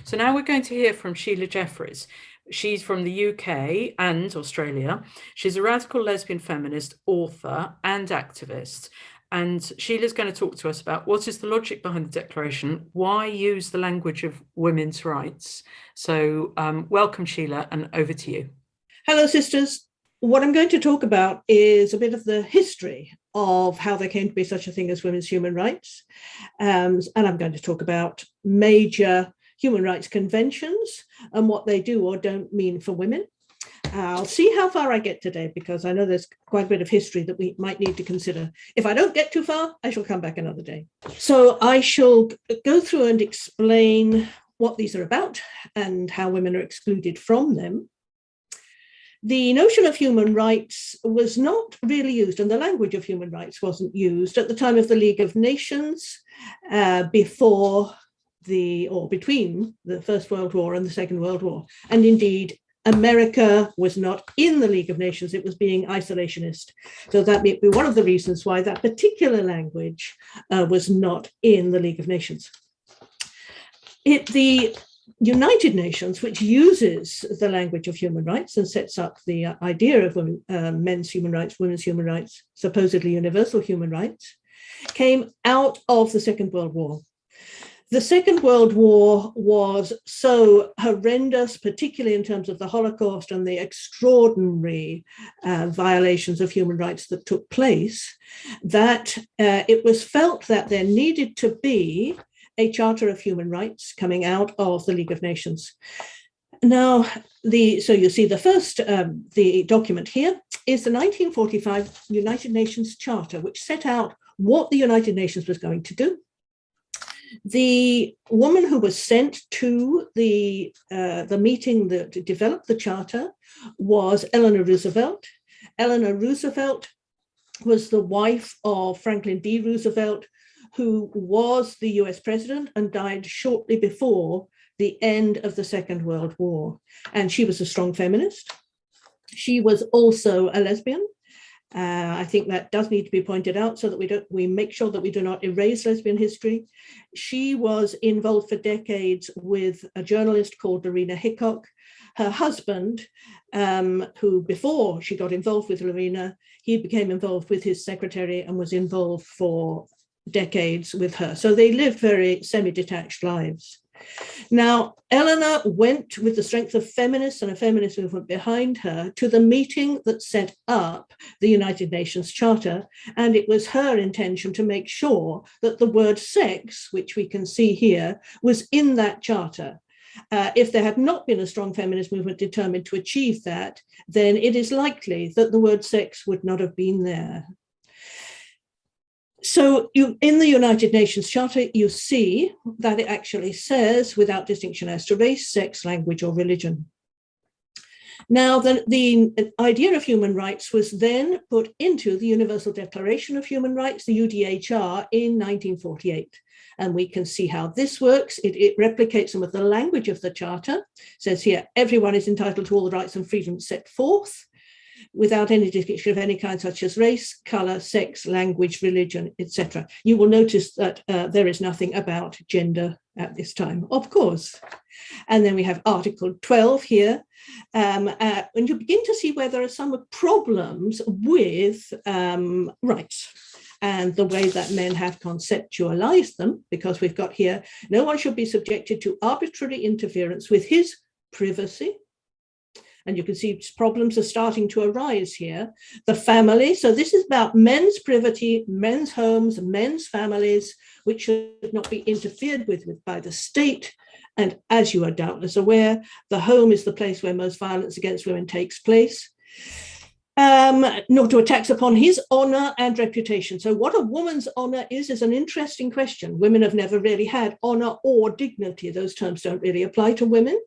So now we're going to hear from Sheila Jeffreys. She's from the UK and Australia. She's a radical lesbian feminist, author and activist. And Sheila's going to talk to us about what is the logic behind the Declaration, why use the language of women's rights. So welcome, Sheila, and over to you. Hello, sisters. What I'm going to talk about is a bit of the history of how there came to be such a thing as women's human rights. And I'm going to talk about major human rights conventions and what they do or don't mean for women. I'll see how far I get today, because I know there's quite a bit of history that we might need to consider. If I don't get too far, I shall come back another day. So I shall go through and explain what these are about and how women are excluded from them. The notion of human rights was not really used, and the language of human rights wasn't used at the time of the League of Nations between the First World War and the Second World War. And indeed, America was not in the League of Nations, it was being isolationist. So that may be one of the reasons why that particular language was not in the League of Nations. The United Nations, which uses the language of human rights and sets up the idea of men's human rights, women's human rights, supposedly universal human rights, came out of the Second World War. The Second World War was so horrendous, particularly in terms of the Holocaust and the extraordinary violations of human rights that took place, that it was felt that there needed to be a Charter of Human Rights coming out of the League of Nations. Now, so you see the first, the document here is the 1945 United Nations Charter, which set out what the United Nations was going to do. The woman who was sent to the meeting that developed the charter was Eleanor Roosevelt. Eleanor Roosevelt was the wife of Franklin D. Roosevelt, who was the US president and died shortly before the end of the Second World War. And she was a strong feminist. She was also a lesbian. I think that does need to be pointed out so that we make sure that we do not erase lesbian history. She was involved for decades with a journalist called Lorena Hickok. Her husband, who before she got involved with Lorena, he became involved with his secretary and was involved for decades with her. So they lived very semi-detached lives. Now, Eleanor went with the strength of feminists and a feminist movement behind her to the meeting that set up the United Nations Charter, and it was her intention to make sure that the word sex, which we can see here, was in that charter. If there had not been a strong feminist movement determined to achieve that, then it is likely that the word sex would not have been there. So in the United Nations Charter, you see that it actually says, without distinction as to race, sex, language, or religion. Now, the idea of human rights was then put into the Universal Declaration of Human Rights, the UDHR, in 1948. And we can see how this works. It replicates some of the language of the Charter. It says here, everyone is entitled to all the rights and freedoms set forth, without any distinction of any kind, such as race, color, sex, language, religion, etc. You will notice that there is nothing about gender at this time, of course. And then we have Article 12 here, and you begin to see where there are some problems with rights and the way that men have conceptualized them, because we've got here, no one should be subjected to arbitrary interference with his privacy. And you can see problems are starting to arise here. The family, so this is about men's privity, men's homes, men's families, which should not be interfered with by the state. And as you are doubtless aware, the home is the place where most violence against women takes place. Nor to attacks upon his honor and reputation. So what a woman's honor is an interesting question. Women have never really had honor or dignity. Those terms don't really apply to women.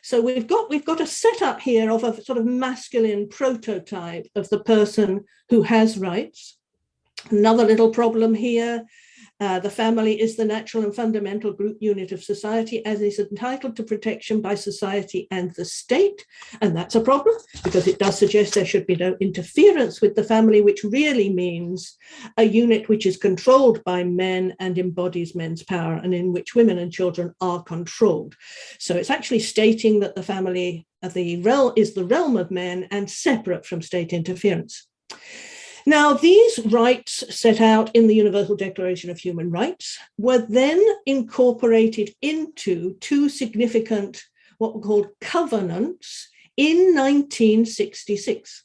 So we've got a setup here of a sort of masculine prototype of the person who has rights. Another little problem here, The family is the natural and fundamental group unit of society as is entitled to protection by society and the state. And that's a problem because it does suggest there should be no interference with the family, which really means a unit which is controlled by men and embodies men's power and in which women and children are controlled. So it's actually stating that the family is the realm of men and separate from state interference. Now, these rights set out in the Universal Declaration of Human Rights were then incorporated into two significant, what were called covenants, in 1966.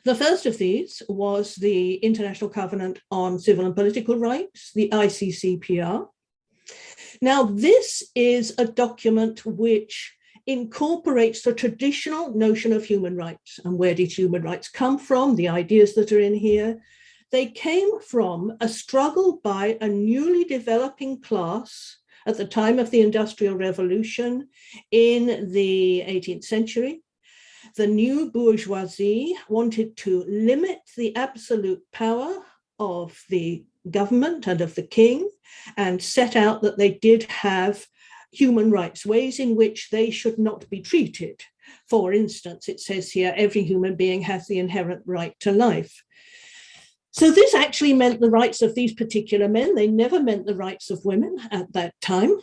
The first of these was the International Covenant on Civil and Political Rights, the Iccpr. Now, this is a document which incorporates the traditional notion of human rights. And where did human rights come from? The ideas that are in here, they came from a struggle by a newly developing class at the time of the Industrial Revolution in the 18th century. The new bourgeoisie wanted to limit the absolute power of the government and of the king and set out that they did have human rights, ways in which they should not be treated. For instance, it says here, every human being has the inherent right to life. So this actually meant the rights of these particular men. They never meant the rights of women at that time.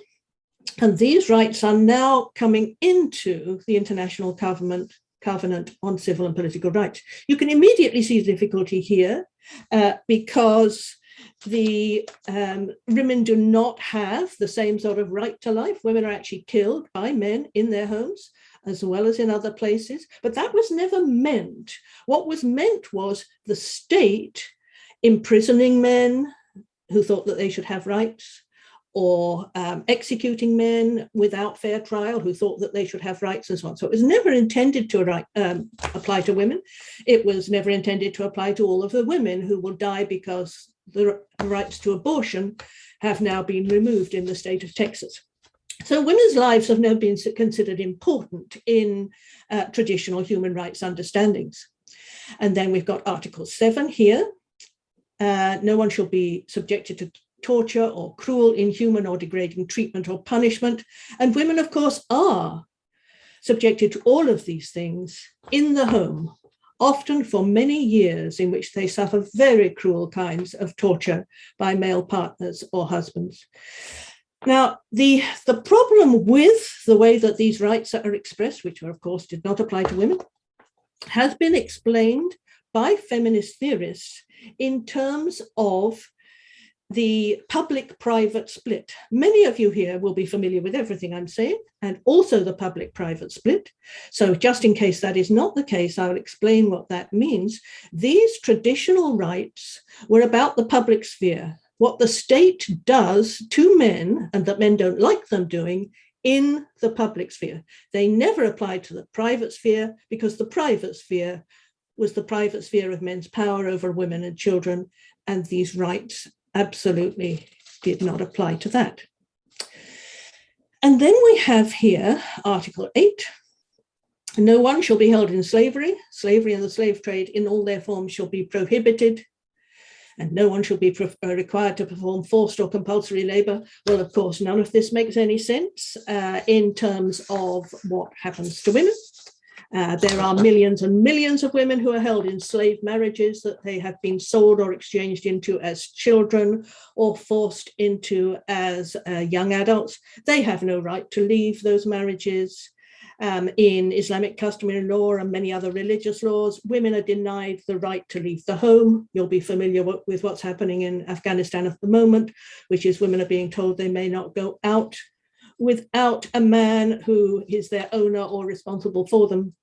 And these rights are now coming into the International Covenant on Civil and Political Rights. You can immediately see the difficulty here because the women do not have the same sort of right to life. Women are actually killed by men in their homes as well as in other places, but that was never meant. What was meant was the state imprisoning men who thought that they should have rights, or executing men without fair trial who thought that they should have rights and so on. So it was never intended to apply to women. It was never intended to apply to all of the women who will die because the rights to abortion have now been removed in the state of Texas. So women's lives have now been considered important in traditional human rights understandings. And then we've got Article 7 here. No one shall be subjected to torture or cruel, inhuman or degrading treatment or punishment. And women, of course, are subjected to all of these things in the home, often for many years, in which they suffer very cruel kinds of torture by male partners or husbands. Now, the problem with the way that these rights are expressed, which of course did not apply to women, has been explained by feminist theorists in terms of the public-private split. Many of you here will be familiar with everything I'm saying, and also the public-private split. So just in case that is not the case, I'll explain what that means. These traditional rights were about the public sphere, what the state does to men and that men don't like them doing in the public sphere. They never applied to the private sphere because the private sphere was the private sphere of men's power over women and children, and these rights absolutely did not apply to that. And then we have here Article 8. No one shall be held in slavery. Slavery and the slave trade in all their forms shall be prohibited. And no one shall be required to perform forced or compulsory labor. Well, of course, none of this makes any sense in terms of what happens to women. There are millions and millions of women who are held in slave marriages that they have been sold or exchanged into as children or forced into as young adults. They have no right to leave those marriages. In Islamic customary law and many other religious laws, women are denied the right to leave the home. You'll be familiar with what's happening in Afghanistan at the moment, which is women are being told they may not go out without a man who is their owner or responsible for them.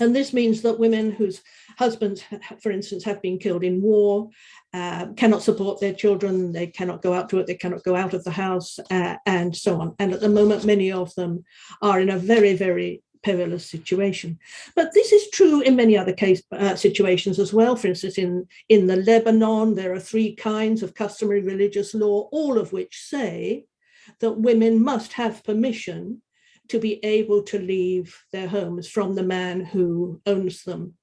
And this means that women whose husbands, for instance, have been killed in war, cannot support their children, they cannot go out to it, they cannot go out of the house, and so on. And at the moment, many of them are in a very, very perilous situation. But this is true in many other situations as well. For instance, in the Lebanon, there are 3 kinds of customary religious law, all of which say that women must have permission to be able to leave their homes from the man who owns them.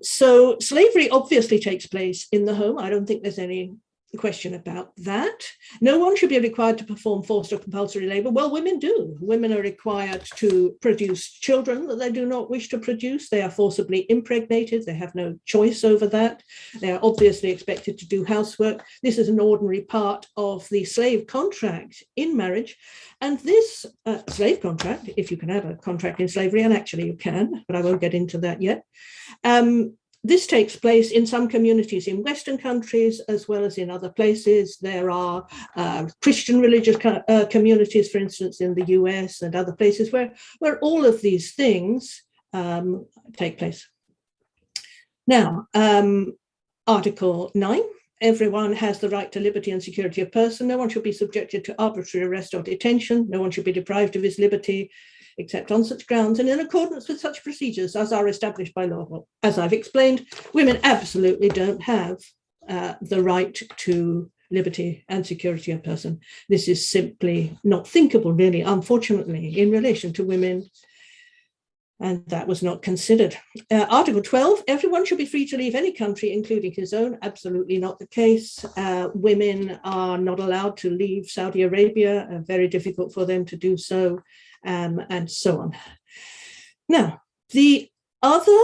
So slavery obviously takes place in the home. I don't think there's any question about that. No one should be required to perform forced or compulsory labor. Well, women do. Women are required to produce children that they do not wish to produce. They are forcibly impregnated. They have no choice over that. They are obviously expected to do housework. This is an ordinary part of the slave contract in marriage. And this slave contract, if you can have a contract in slavery, and actually you can, but I won't get into that yet, this takes place in some communities in Western countries as well as in other places. There are Christian religious communities, for instance, in the US and other places where all of these things take place. Now, Article 9, everyone has the right to liberty and security of person. No one should be subjected to arbitrary arrest or detention. No one should be deprived of his liberty, except on such grounds and in accordance with such procedures as are established by law. Well, as I've explained, women absolutely don't have the right to liberty and security of person. This is simply not thinkable, really, unfortunately, in relation to women, and that was not considered. Article 12, everyone should be free to leave any country, including his own. Absolutely not the case. Women are not allowed to leave Saudi Arabia, very difficult for them to do so. And so on. Now, the other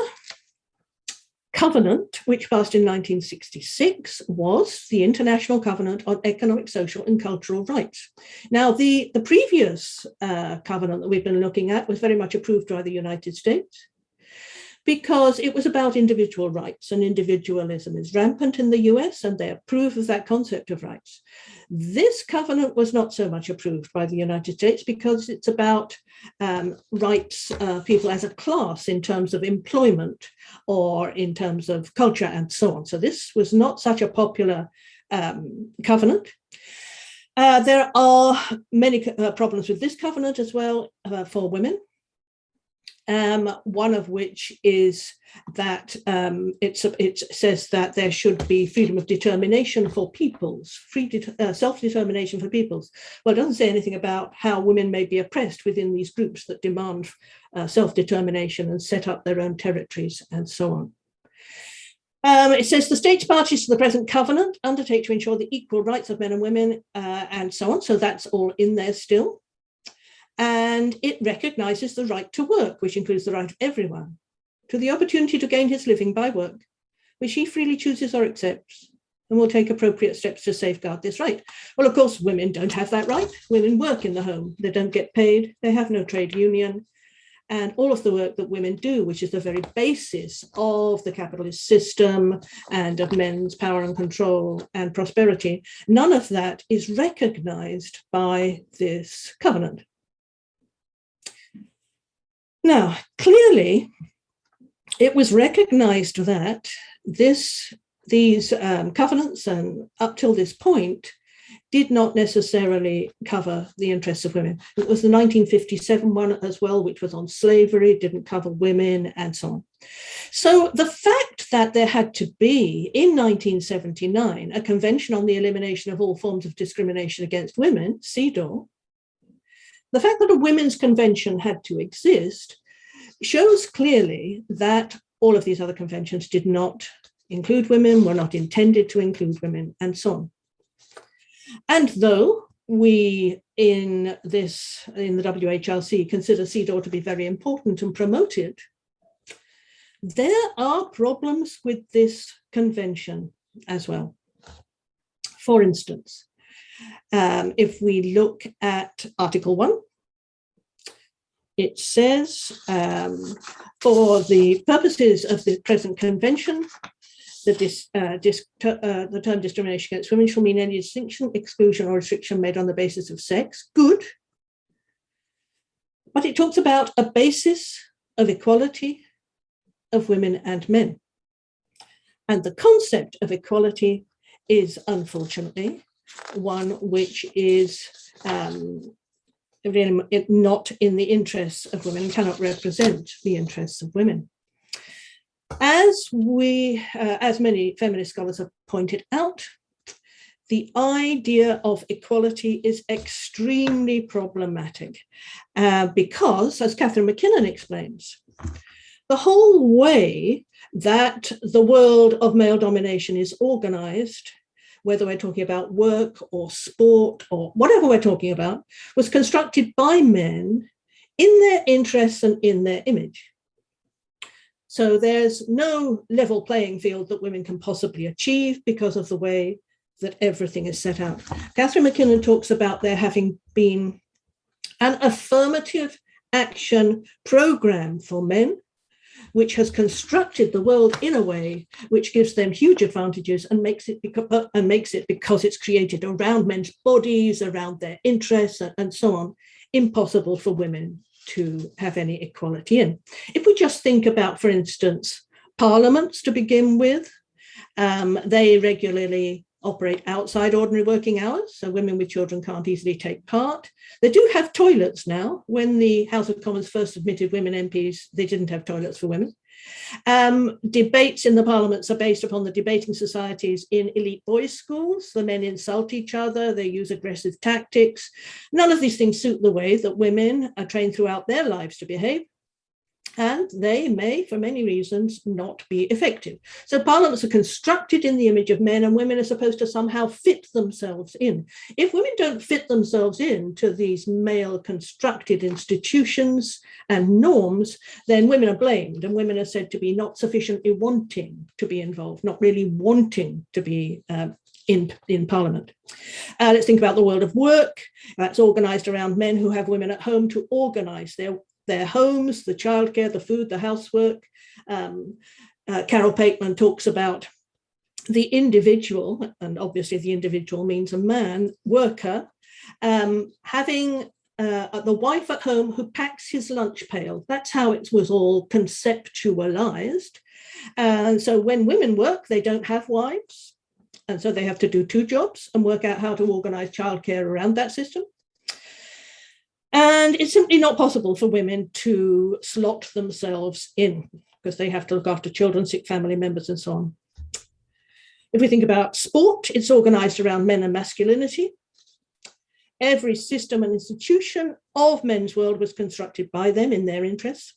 covenant, which passed in 1966, was the International Covenant on Economic, Social and Cultural Rights. Now, the previous covenant that we've been looking at was very much approved by the United States because it was about individual rights, and individualism is rampant in the US, and they approve of that concept of rights. This covenant was not so much approved by the United States because it's about rights of people as a class in terms of employment or in terms of culture and so on. So this was not such a popular covenant. There are many problems with this covenant as well for women. One of which is that it says that there should be freedom of determination for peoples, self-determination for peoples. Well, it doesn't say anything about how women may be oppressed within these groups that demand self-determination and set up their own territories and so on. It says the states parties to the present covenant undertake to ensure the equal rights of men and women and so on. So that's all in there still. And it recognizes the right to work, which includes the right of everyone to the opportunity to gain his living by work, which he freely chooses or accepts, and will take appropriate steps to safeguard this right. Well, of course, women don't have that right. Women work in the home. They don't get paid. They have no trade union. And all of the work that women do, which is the very basis of the capitalist system and of men's power and control and prosperity, none of that is recognized by this covenant. Now, clearly, it was recognized that these covenants, and up till this point, did not necessarily cover the interests of women. It was the 1957 one as well, which was on slavery, didn't cover women, and so on. So the fact that there had to be, in 1979, a convention on the elimination of all forms of discrimination against women, CEDAW, the fact that a women's convention had to exist shows clearly that all of these other conventions did not include women, were not intended to include women, and so on. And though we in the WHRC consider CEDAW to be very important and promoted, there are problems with this convention as well. For instance, if we look at Article 1, it says, for the purposes of the present convention, the term discrimination against women shall mean any distinction, exclusion, or restriction made on the basis of sex. Good. But it talks about a basis of equality of women and men. And the concept of equality is, unfortunately, one which is really not in the interests of women and cannot represent the interests of women. As many feminist scholars have pointed out, the idea of equality is extremely problematic because, as Catherine McKinnon explains, the whole way that the world of male domination is organized whether we're talking about work or sport or whatever we're talking about, was constructed by men in their interests and in their image. So there's no level playing field that women can possibly achieve because of the way that everything is set out. Catherine McKinnon talks about there having been an affirmative action program for men, which has constructed the world in a way which gives them huge advantages and makes it because it's created around men's bodies, around their interests, and so on, impossible for women to have any equality in. If we just think about, for instance, parliaments to begin with, they regularly operate outside ordinary working hours, so women with children can't easily take part. They do have toilets now. When the House of Commons first admitted women MPs, they didn't have toilets for women. Debates in the parliaments are based upon the debating societies in elite boys' schools. The men insult each other, they use aggressive tactics. None of these things suit the way that women are trained throughout their lives to behave. And they may, for many reasons, not be effective. So parliaments are constructed in the image of men, and women are supposed to somehow fit themselves in. If women don't fit themselves into these male constructed institutions and norms, then women are blamed, and women are said to be not sufficiently wanting to be involved, not really wanting to be in Parliament. Let's think about the world of work. That's organised around men who have women at home to organise their homes, the childcare, the food, the housework. Carol Pateman talks about the individual, and obviously the individual means a man, worker, having the wife at home who packs his lunch pail. That's how it was all conceptualized. And so when women work, they don't have wives. And so they have to do two jobs and work out how to organize childcare around that system. And it's simply not possible for women to slot themselves in because they have to look after children, sick family members, and so on. If we think about sport, it's organized around men and masculinity. Every system and institution of men's world was constructed by them in their interests.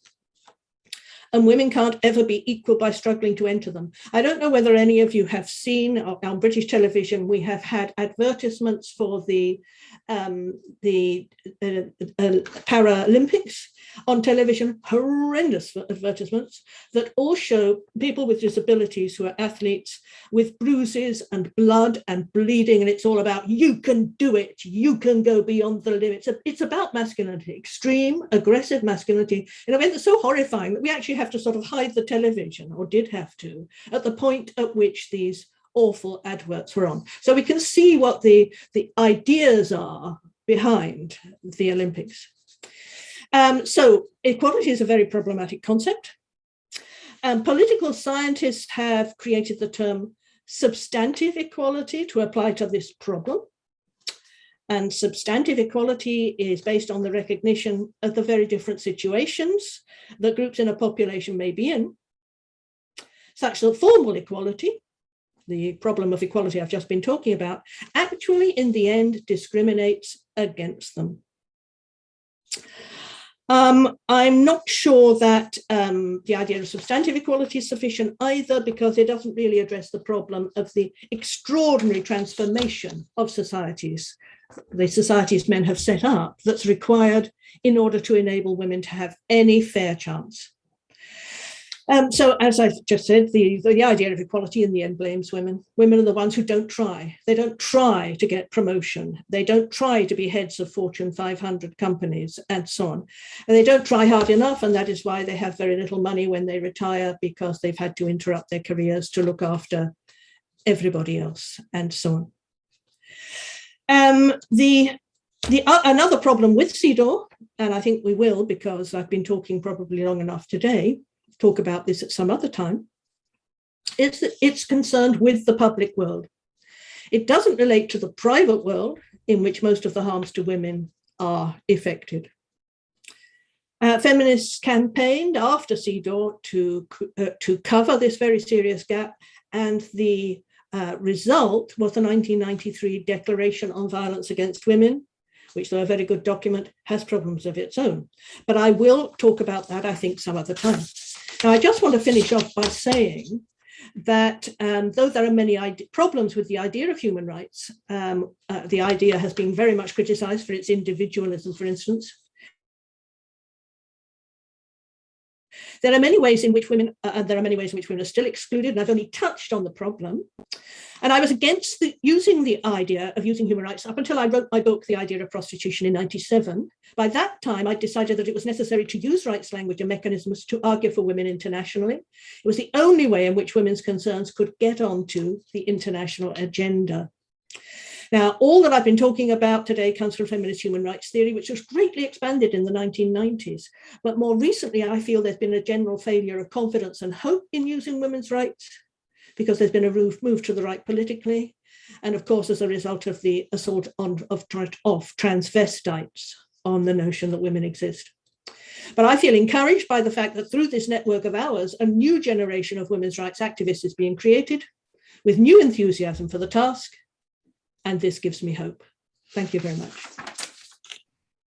And women can't ever be equal by struggling to enter them. I don't know whether any of you have seen on British television, we have had advertisements for the Paralympics on television, horrendous advertisements that all show people with disabilities who are athletes with bruises and blood and bleeding, and it's all about, you can do it, you can go beyond the limits. It's about masculinity, extreme, aggressive masculinity, in a way that's so horrifying that we actually have to sort of hide the television, or did have to, at the point at which these awful adverts were on. So we can see what the ideas are behind the Olympics. So equality is a very problematic concept. Political scientists have created the term substantive equality to apply to this problem. And substantive equality is based on the recognition of the very different situations that groups in a population may be in, such that formal equality, the problem of equality I've just been talking about, actually in the end discriminates against them. I'm not sure that the idea of substantive equality is sufficient either, because it doesn't really address the problem of the extraordinary transformation of societies, the societies men have set up, that's required in order to enable women to have any fair chance. So as I just said, the idea of equality in the end blames women. Women are the ones who don't try. They don't try to get promotion. They don't try to be heads of Fortune 500 companies and so on. And they don't try hard enough, and that is why they have very little money when they retire, because they've had to interrupt their careers to look after everybody else and so on. Another problem with CEDAW, and I think we will, because I've been talking probably long enough today, talk about this at some other time, is that it's concerned with the public world. It doesn't relate to the private world, in which most of the harms to women are effected. Feminists campaigned after CEDAW to cover this very serious gap, and the result was the 1993 Declaration on Violence Against Women, which, though a very good document, has problems of its own. But I will talk about that, I think, some other time. Now, I just want to finish off by saying that though there are many problems with the idea of human rights, the idea has been very much criticized for its individualism, for instance. There are many ways in which women are still excluded, and I've only touched on the problem. And I was against using the idea of using human rights up until I wrote my book, The Idea of Prostitution, in 1997. By that time, I decided that it was necessary to use rights language and mechanisms to argue for women internationally. It was the only way in which women's concerns could get onto the international agenda. Now, all that I've been talking about today comes from feminist human rights theory, which was greatly expanded in the 1990s. But more recently, I feel there's been a general failure of confidence and hope in using women's rights, because there's been a move to the right politically, and of course, as a result of the assault of transvestites on the notion that women exist. But I feel encouraged by the fact that through this network of ours, a new generation of women's rights activists is being created with new enthusiasm for the task, and this gives me hope. Thank you very much.